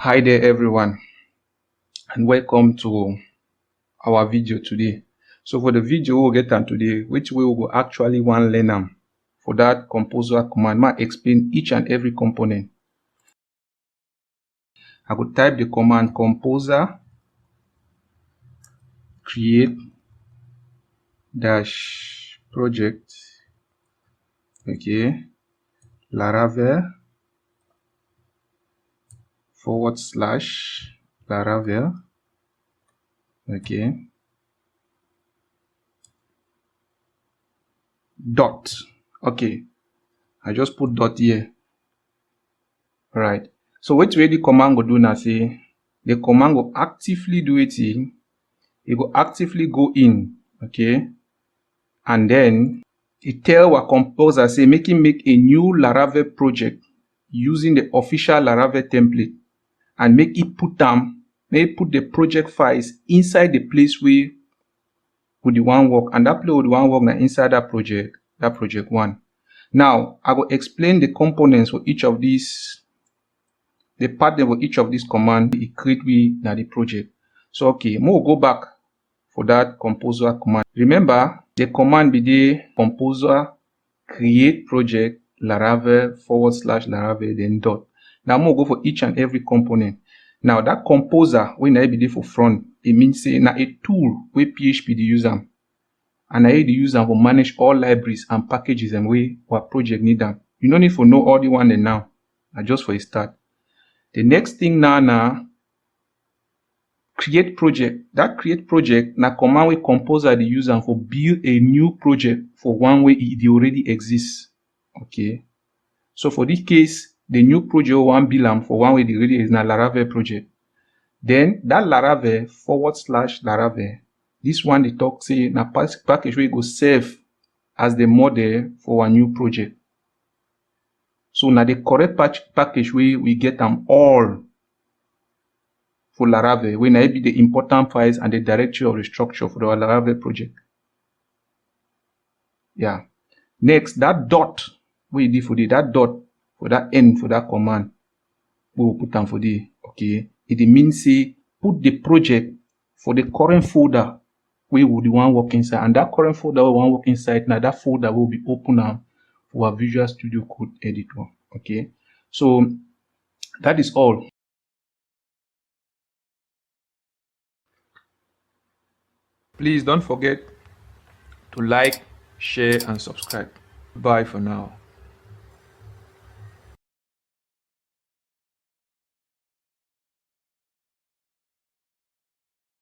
Hi there everyone, and welcome to our video today. So for the video we'll get on today, which we will actually want learn them for that composer command. I explain each and every component. I could type the command composer create dash project, okay, Laravel / Laravel, okay, dot, okay, I just put dot here. Right. So what the command will do now, say the command will actively do it in, it will actively go in, okay, and then it tell our composer, say make a new Laravel project using the official Laravel template, and make it put the project files inside the place where would the one work, and that place would the one work now inside that project one. Now I will explain the components for each of these, the part for each of these commands it create we now the project. So okay, we'll go back for that composer command. Remember the command be the composer create project Laravel / Laravel then dot. Now we'll go for each and every component. Now that composer when I be there for front, it means say now a tool where PHP the user, and I the user will manage all libraries and packages and way our project need them. You don't need to know all the one then now, just for a start. The next thing now create project. That create project na command wey composer the user for build a new project for one way it already exists. Okay. So for this case, the new project one build for one way it already is na Laravel project. Then that Laravel / Laravel, this one they talk say na package where go serve as the model for a new project. So now the correct package where we get them all for Laravel, when I be the important files and the directory of the structure for the Laravel project. Yeah. Next, that dot we did for that dot for that end for that command, we will put them for the okay. It means say put the project for the current folder we would the one work inside, and that current folder we want work inside now that folder will be open now for our Visual Studio Code editor. Okay. So that is all. Please don't forget to like, share, and subscribe. Bye for now.